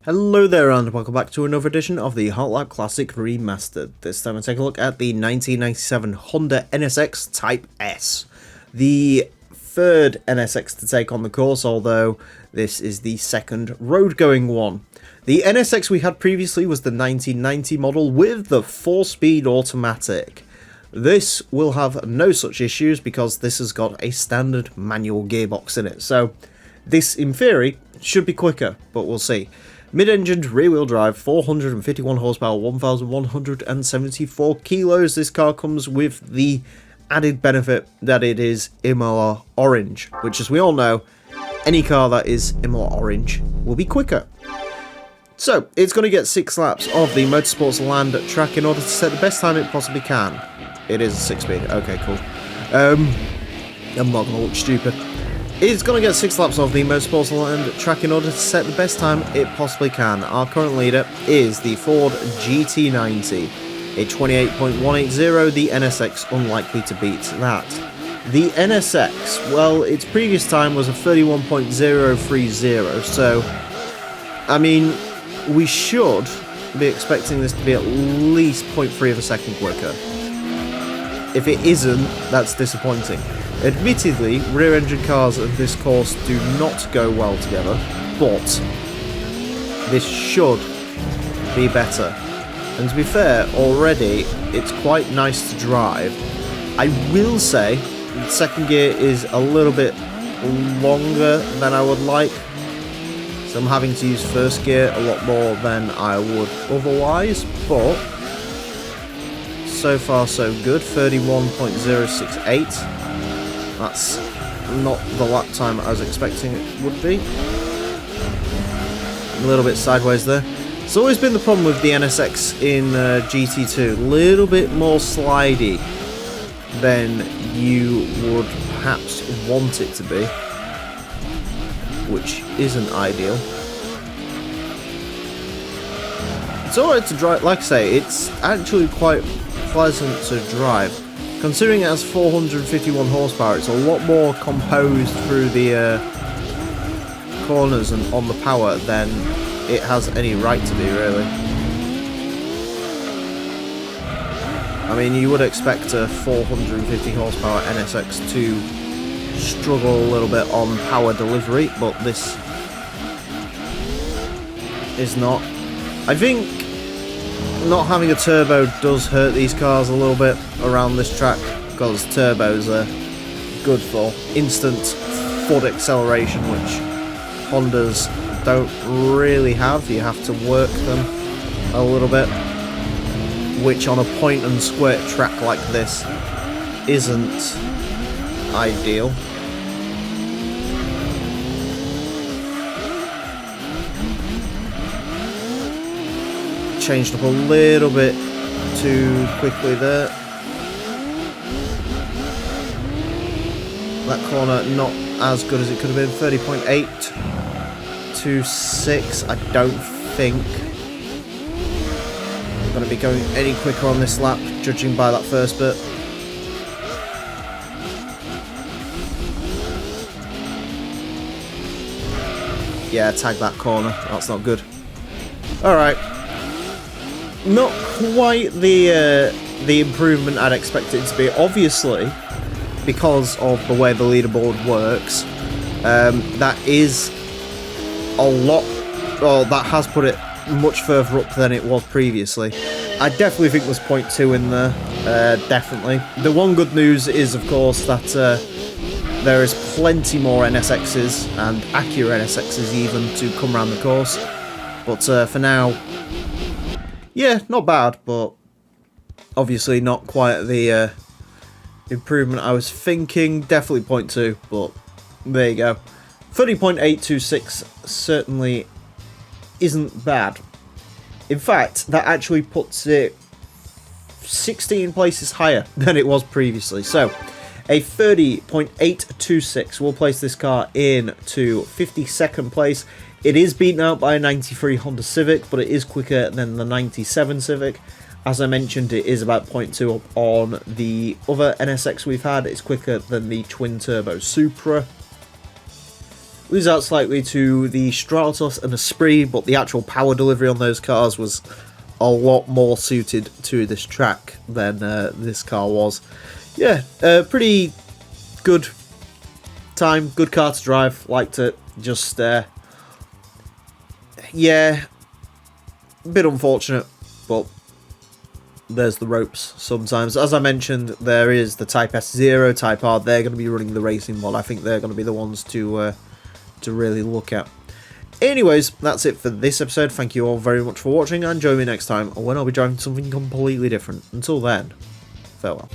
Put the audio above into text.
Hello there and welcome back to another edition of the Hot Lap Classic Remastered. This time I take a look at the 1997 Honda NSX Type S. The third NSX to take on the course, although this is the second road-going one. The NSX we had previously was the 1990 model with the 4-speed automatic. This will have no such issues because this has got a standard manual gearbox in it, so this in theory should be quicker, but we'll see. Mid-engined rear-wheel drive, 451 horsepower, 1,174 kilos. This car comes with the added benefit that it is Imola Orange, which, as we all know, any car that is Imola Orange will be quicker. So, it's going to get 6 laps of the Motorsports Land track in order to set the best time it possibly can. It is a 6-speed. Okay, cool. I'm not going to look stupid. It's going to get 6 laps of the Motorsports Land track in order to set the best time it possibly can. Our current leader is the Ford GT90, a 28.180, the NSX unlikely to beat that. The NSX, well, its previous time was a 31.030, so, I mean, we should be expecting this to be at least 0.3 of a second quicker. If it isn't, that's disappointing. Admittedly, rear-engine cars of this course do not go well together, but this should be better. And to be fair, already, it's quite nice to drive. I will say, the second gear is a little bit longer than I would like, so I'm having to use first gear a lot more than I would otherwise, but so far so good. 31.068. That's not the lap time I was expecting it would be. A little bit sideways there. It's always been the problem with the NSX in GT2. A little bit more slidey than you would perhaps want it to be, which isn't ideal. It's alright to drive, like I say, it's actually quite pleasant to drive. Considering it has 451 horsepower, it's a lot more composed through the corners and on the power than it has any right to be, really. I mean, you would expect a 450 horsepower NSX to struggle a little bit on power delivery, but this is not. I think not having a turbo does hurt these cars a little bit around this track, because turbos are good for instant foot acceleration, which Hondas don't really have. You have to work them a little bit, which on a point and squirt track like this isn't ideal. Changed up a little bit too quickly there. That corner not as good as it could have been. 30.826. I don't think I'm going to be going any quicker on this lap, judging by that first bit. Yeah, tag that corner. That's not good. Alright. Not quite the improvement I'd expect it to be, obviously, because of the way the leaderboard works. That is a lot, well, that has put it much further up than it was previously. I definitely think there's 0.2 in there, definitely. The one good news is, of course, that there is plenty more NSXs, and Acura NSXs even, to come around the course. But for now, yeah, not bad, but obviously not quite the improvement I was thinking. Definitely 0.2, but there you go. 30.826 certainly isn't bad. In fact, that actually puts it 16 places higher than it was previously. So, a 30.826 will place this car into 52nd place. It is beaten out by a 93 Honda Civic, but it is quicker than the 97 Civic. As I mentioned, it is about 0.2 up on the other NSX we've had. It's quicker than the twin-turbo Supra. lose out slightly to the Stratos and Esprit, but the actual power delivery on those cars was a lot more suited to this track than this car was. Yeah, pretty good time, good car to drive, liked it. Just, yeah, a bit unfortunate, but there's the ropes sometimes. As I mentioned, there is the Type S0, Type R, they're going to be running the racing mod. I think they're going to be the ones to really look at. Anyways, that's it for this episode. Thank you all very much for watching, and join me next time when I'll be driving something completely different. Until then, farewell.